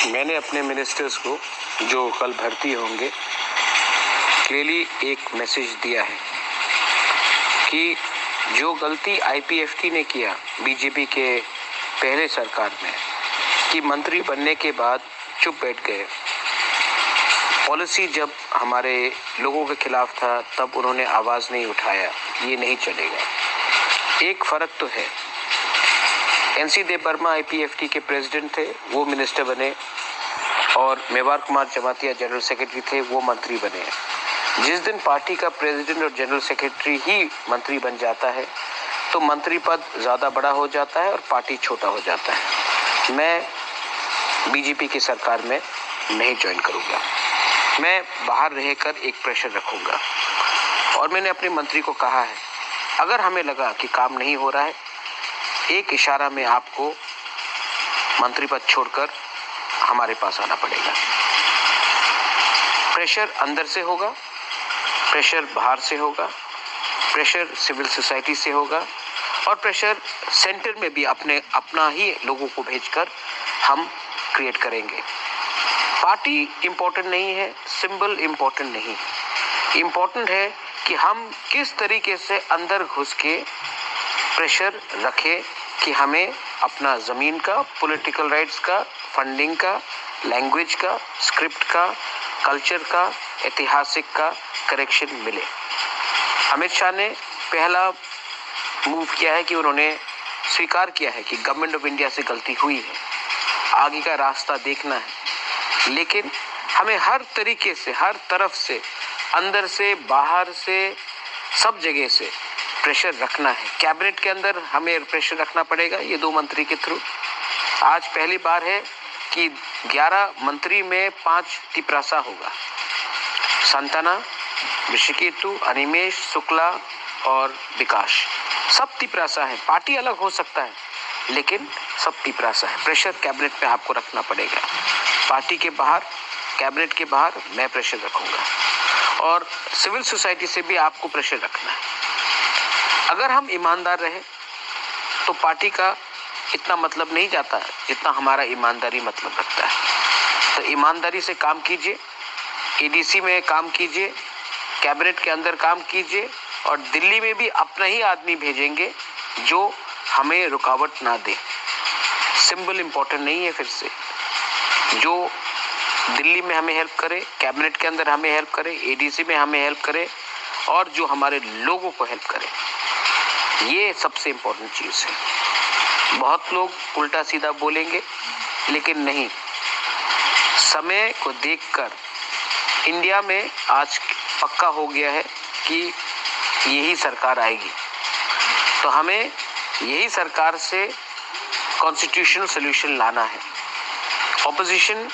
मैंने अपने मिनिस्टर्स को जो कल भर्ती होंगे क्लियरली एक मैसेज दिया है कि जो गलती आईपीएफटी ने किया बीजेपी के पहले सरकार में कि मंत्री बनने के बाद चुप बैठ गए, पॉलिसी जब हमारे लोगों के खिलाफ था तब उन्होंने आवाज़ नहीं उठाया, ये नहीं चलेगा। एक फ़र्क तो है, एनसी देवबर्मा आईपीएफटी के प्रेसिडेंट थे, वो मिनिस्टर बने, और मेवार कुमार जमातिया जनरल सेक्रेटरी थे, वो मंत्री बने। जिस दिन पार्टी का प्रेसिडेंट और जनरल सेक्रेटरी ही मंत्री बन जाता है तो मंत्री पद ज़्यादा बड़ा हो जाता है और पार्टी छोटा हो जाता है। मैं बीजेपी की सरकार में नहीं ज्वाइन करूँगा, मैं बाहर रहकर एक प्रेशर रखूँगा। और मैंने अपने मंत्री को कहा है, अगर हमें लगा कि काम नहीं हो रहा है, एक इशारा में आपको मंत्री पद छोड़कर हमारे पास आना पड़ेगा। प्रेशर अंदर से होगा, प्रेशर बाहर से होगा, प्रेशर सिविल सोसाइटी से होगा, और प्रेशर सेंटर में भी अपना ही लोगों को भेजकर हम क्रिएट करेंगे। पार्टी इम्पोर्टेंट नहीं है, सिंबल इम्पोर्टेंट नहीं, इम्पोर्टेंट है कि हम किस तरीके से अंदर घुस के प्रेशर रखें कि हमें अपना ज़मीन का, पॉलिटिकल राइट्स का, फंडिंग का, लैंग्वेज का, स्क्रिप्ट का, कल्चर का, ऐतिहासिक का करेक्शन मिले। अमित शाह ने पहला मूव किया है कि उन्होंने स्वीकार किया है कि गवर्नमेंट ऑफ इंडिया से गलती हुई है, आगे का रास्ता देखना है। लेकिन हमें हर तरीके से, हर तरफ से, अंदर से, बाहर से, सब जगह से प्रेशर रखना है। कैबिनेट के अंदर हमें प्रेशर रखना पड़ेगा, ये 2 मंत्री के थ्रू। आज पहली बार है कि 11 मंत्री में 5 तिपरासा होगा। संतना, ऋषिकेतु, अनिमेश, शुक्ला और विकास, सब तिपरासा है। पार्टी अलग हो सकता है लेकिन सब तिपरासा है। प्रेशर कैबिनेट पे आपको रखना पड़ेगा। पार्टी के बाहर, कैबिनेट के बाहर मैं प्रेशर रखूंगा, और सिविल सोसाइटी से भी आपको प्रेशर रखना है। अगर हम ईमानदार रहे तो पार्टी का इतना मतलब नहीं जाता है जितना हमारा ईमानदारी मतलब रखता है। तो ईमानदारी से काम कीजिए, एडीसी में काम कीजिए, कैबिनेट के अंदर काम कीजिए, और दिल्ली में भी अपना ही आदमी भेजेंगे जो हमें रुकावट ना दे। सिंबल इम्पोर्टेंट नहीं है, फिर से जो दिल्ली में हमें हेल्प करे, कैबिनेट के अंदर हमें हेल्प करे, एडीसी में हमें हेल्प करे, और जो हमारे लोगों को हेल्प करे, ये सबसे इम्पोर्टेंट चीज़ है। बहुत लोग उल्टा सीधा बोलेंगे, लेकिन नहीं, समय को देखकर इंडिया में आज पक्का हो गया है कि यही सरकार आएगी। तो हमें यही सरकार से कॉन्स्टिट्यूशनल सॉल्यूशन लाना है। ऑपोजिशन,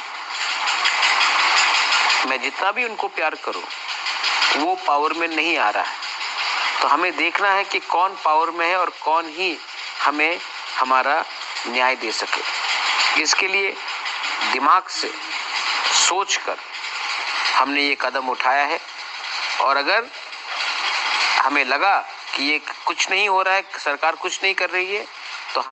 मैं जितना भी उनको प्यार करूं, वो पावर में नहीं आ रहा है। तो हमें देखना है कि कौन पावर में है और कौन ही हमें हमारा न्याय दे सके। इसके लिए दिमाग से सोचकर हमने ये कदम उठाया है, और अगर हमें लगा कि ये कुछ नहीं हो रहा है, सरकार कुछ नहीं कर रही है,